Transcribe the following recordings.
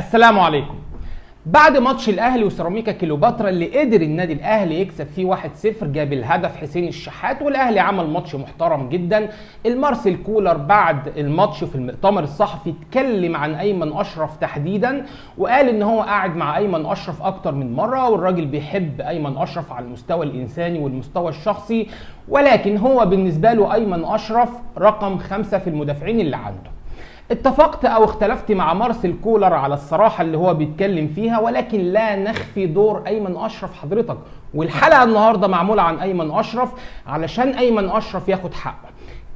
السلام عليكم. بعد ماتش الاهلي وسيراميكا كليوباترا اللي قدر النادي الاهلي يكسب فيه 1-0، جاب الهدف حسين الشحات والاهلي عمل ماتش محترم جدا. المارسيل كولر بعد الماتش في المؤتمر الصحفي اتكلم عن ايمن اشرف تحديدا، وقال ان هو قاعد مع ايمن اشرف اكتر من مره، والراجل بيحب ايمن اشرف على المستوى الانساني والمستوى الشخصي، ولكن هو بالنسبه له ايمن اشرف رقم 5 في المدافعين اللي عنده. اتفقت او اختلفت مع مارسيل كولر على الصراحة اللي هو بيتكلم فيها، ولكن لا نخفي دور ايمن اشرف حضرتك، والحلقة النهاردة معمولة عن ايمن اشرف علشان ايمن اشرف ياخد حقه.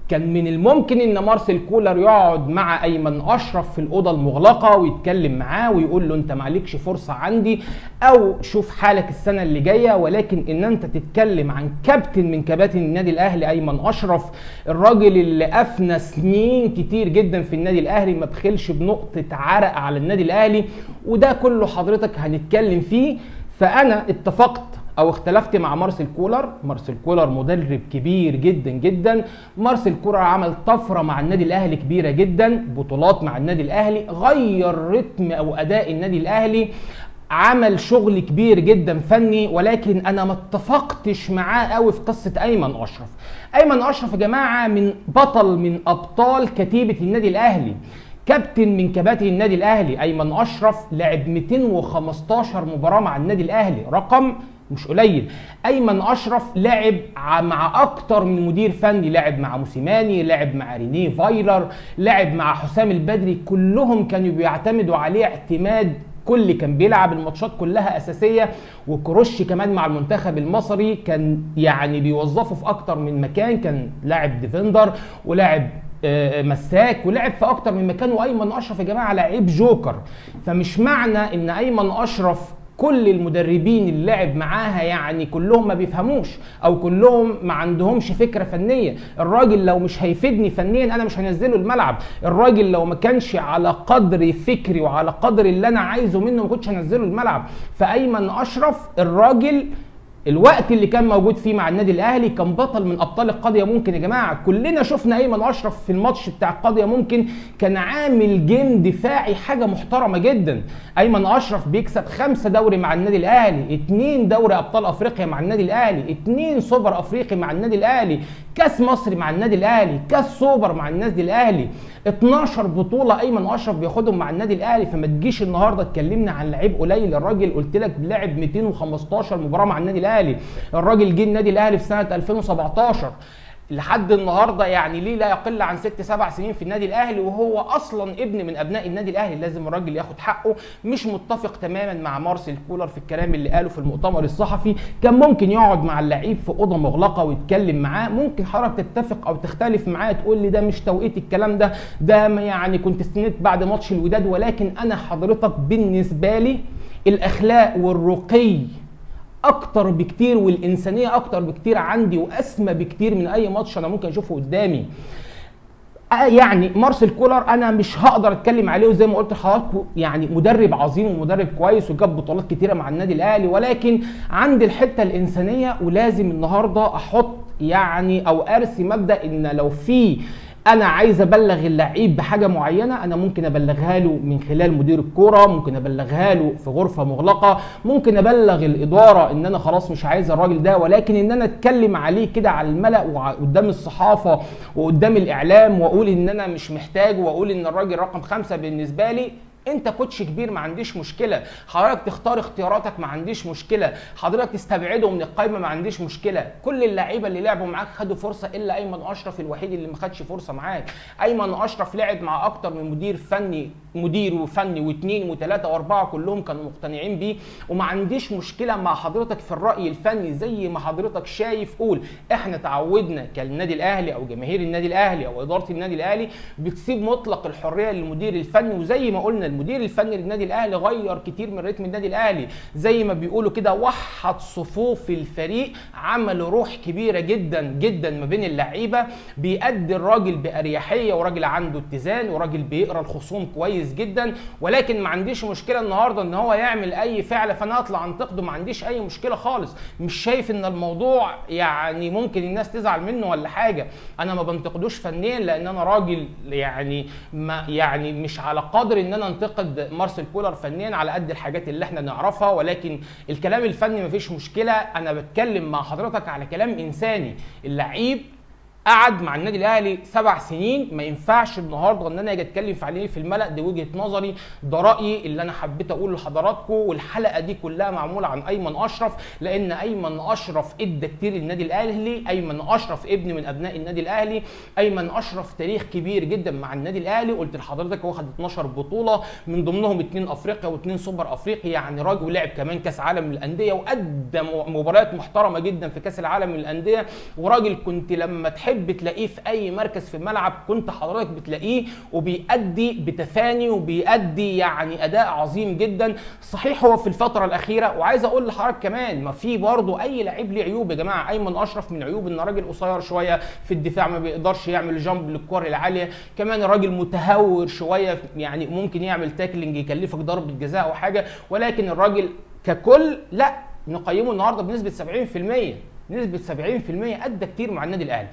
كان من الممكن ان مارسيل كولر يقعد مع ايمن اشرف في الاوضه المغلقه ويتكلم معاه ويقول له انت مالكش فرصه عندي، او شوف حالك السنه اللي جايه، ولكن ان انت تتكلم عن كابتن من كباتن النادي الاهلي ايمن اشرف، الراجل اللي افنى سنين كتير جدا في النادي الاهلي، ما بخلش بنقطه عرق على النادي الاهلي، وده كله حضرتك هنتكلم فيه. فانا اتفقت او اختلفت مع مارسيل كولر. مارسيل كولر مدرب كبير جدا جدا، مارسيل كولر عمل طفره مع النادي الاهلي كبيره جدا، بطولات مع النادي الاهلي، غير رتم او اداء النادي الاهلي، عمل شغل كبير جدا فني، ولكن انا ما اتفقتش معاه قوي في قصه ايمن اشرف. ايمن اشرف يا جماعه بطل من ابطال كتيبه النادي الاهلي، كابتن من كباتن النادي الاهلي. ايمن اشرف لعب 215 مباراه مع النادي الاهلي، رقم مش قليل. ايمن اشرف لعب مع اكتر من مدير فني، لعب مع موسيماني، لعب مع رينيه فايلر، لعب مع حسام البدري، كلهم كانوا بيعتمدوا عليه اعتماد كل، كان بيلعب الماتشات كلها اساسيه، وكروش كمان مع المنتخب المصري كان يعني بيوظفه في اكتر من مكان، كان لاعب ديفندر ولاعب مساك ولعب في اكتر من مكان. وايمن اشرف يا جماعه لعيب جوكر، فمش معنى ان ايمن اشرف كل المدربين اللي لعب معاها يعني كلهم ما بيفهموش او كلهم ما عندهمش فكره فنيه. الراجل لو مش هيفيدني فنيا انا مش هنزله الملعب، الراجل لو ما كانش على قدر فكري وعلى قدر اللي انا عايزه منه ما كنتش هنزله الملعب. فايمن اشرف الراجل الوقت اللي كان موجود فيه مع النادي الاهلي كان بطل من ابطال القضيه ممكن. يا جماعه كلنا شفنا ايمن اشرف في الماتش بتاع القضيه ممكن، كان عامل جيم دفاعي حاجه محترمه جدا. ايمن اشرف بيكسب 5 دوري مع النادي الاهلي، 2 دوري ابطال افريقيا مع النادي الاهلي، 2 سوبر افريقي مع النادي الاهلي، كاس مصر مع النادي الاهلي، كاس سوبر مع النادي الاهلي، 12 بطوله ايمن اشرف بياخدهم مع النادي الاهلي. فما تجيش النهارده اتكلمنا عن لعيب قليل، الراجل قلت لك لعب 215 مباراه مع النادي الاهلي، الراجل جه النادي الاهلي في سنه 2017 لحد النهارده، يعني ليه لا يقل عن 6-7 سنين في النادي الاهلي، وهو اصلا ابن من ابناء النادي الاهلي، لازم الراجل ياخد حقه. مش متفق تماما مع مارسيل كولر في الكلام اللي قاله في المؤتمر الصحفي، كان ممكن يقعد مع اللعيب في اوضه مغلقه ويتكلم معاه، ممكن حضرتك تتفق او تختلف معاه تقول لي ده مش توقيت الكلام ده يعني كنت استنيت بعد ماتش الوداد، ولكن انا حضرتك بالنسبه لي الاخلاق والرقي اكتر بكتير والانسانيه اكتر بكتير عندي واسمى بكتير من اي ماتش انا ممكن اشوفه قدامي. يعني مارسيل كولر انا مش هقدر اتكلم عليه، وزي ما قلت لحضراتكم يعني مدرب عظيم ومدرب كويس وجاب بطولات كتيره مع النادي الاهلي، ولكن عندي الحته الانسانيه، ولازم النهارده احط يعني او ارسي مبدا ان لو في انا عايز ابلغ اللعيب بحاجه معينه، انا ممكن ابلغها له من خلال مدير الكوره، ممكن ابلغها له في غرفه مغلقه، ممكن ابلغ الاداره ان انا خلاص مش عايز الراجل ده، ولكن ان انا اتكلم عليه كده على الملأ وقدام الصحافه وقدام الاعلام واقول ان انا مش محتاج، واقول ان الراجل رقم 5 بالنسبه لي، انت كوتش كبير ما عنديش مشكله، حضرتك تختار اختياراتك ما عنديش مشكله، حضرتك تستبعده من القائمه ما عنديش مشكله. كل اللعيبه اللي لعبوا معاك خدوا فرصه الا ايمن اشرف الوحيد اللي ما خدش فرصه معاك. ايمن اشرف لعب مع اكتر من مدير فني، مدير وفني واثنين وثلاثه واربعه كلهم كانوا مقتنعين بيه، وما عنديش مشكله مع حضرتك في الراي الفني زي ما حضرتك شايف. قول احنا تعودنا كالنادي الاهلي او جماهير النادي الاهلي او اداره النادي الاهلي بتسيب مطلق الحريه للمدير الفني، وزي ما قلنا المدير الفني للنادي الاهلي غير كتير من رتم النادي الاهلي، زي ما بيقولوا كده وحد صفوف الفريق، عمل روح كبيره جدا جدا ما بين اللعيبه، بيأدي الراجل باريحيه، وراجل عنده اتزان، وراجل بيقرا الخصوم كويس كويس جدا، ولكن ما عنديش مشكله النهارده ان هو يعمل اي فعل فانا اطلع انتقده، ما عنديش اي مشكله خالص. مش شايف ان الموضوع يعني ممكن الناس تزعل منه ولا حاجه. انا ما بنتقدوش فنيا لان انا راجل يعني ما يعني مش على قدر ان انا انتقد مارسيل كولر فنيا على قد الحاجات اللي احنا نعرفها، ولكن الكلام الفني ما فيش مشكله. انا بتكلم مع حضرتك على كلام انساني. اللعيب قعد مع النادي الاهلي 7 سنين، ما ينفعش النهارده ان انا اجي اتكلم عليه في الملأ. دي وجهه نظري، ده رايي اللي انا حبيت اقوله لحضراتكم. والحلقه دي كلها معموله عن ايمن اشرف، لان ايمن اشرف ادى كتير للنادي الاهلي. ايمن اشرف ابن من ابناء النادي الاهلي. ايمن اشرف تاريخ كبير جدا مع النادي الاهلي. قلت لحضرتك هو خد 12 بطوله، من ضمنهم 2 افريقيا و2 سوبر افريقي. يعني راجل ولعب كمان كاس عالم للانديه، وقدم مباريات محترمه جدا في كاس العالم للانديه. وراجل كنت لما تحب تلاقيه في اي مركز في الملعب كنت حضرتك بتلاقيه وبيأدي بتفاني وبيأدي يعني اداء عظيم جدا. صحيح هو في الفتره الاخيره، وعايز اقول لحضرتك كمان ما في برضه اي لعيب ليه عيوب يا جماعه. ايمن اشرف من عيوب ان راجل قصير شويه في الدفاع، ما بيقدرش يعمل جامب للكور العاليه. كمان راجل متهور شويه، يعني ممكن يعمل تاكلينج يكلفك ضربه جزاء او حاجه، ولكن الراجل ككل لا نقيمه النهارده بنسبه 70%. نسبه 70% ادى كتير مع النادي الاهلي.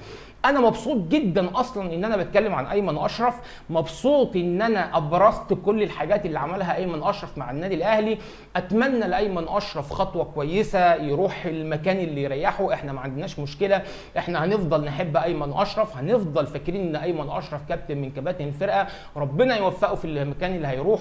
انا مبسوط جدا اصلا ان انا بتكلم عن ايمن اشرف، مبسوط ان انا ابرزت كل الحاجات اللي عملها ايمن اشرف مع النادي الاهلي. اتمنى لايمن اشرف خطوه كويسه، يروح المكان اللي يريحه. احنا ما عندناش مشكله، احنا هنفضل نحب ايمن اشرف، هنفضل فاكرين ان ايمن اشرف كابتن من كباتن الفرقه. ربنا يوفقه في المكان اللي هيروحه.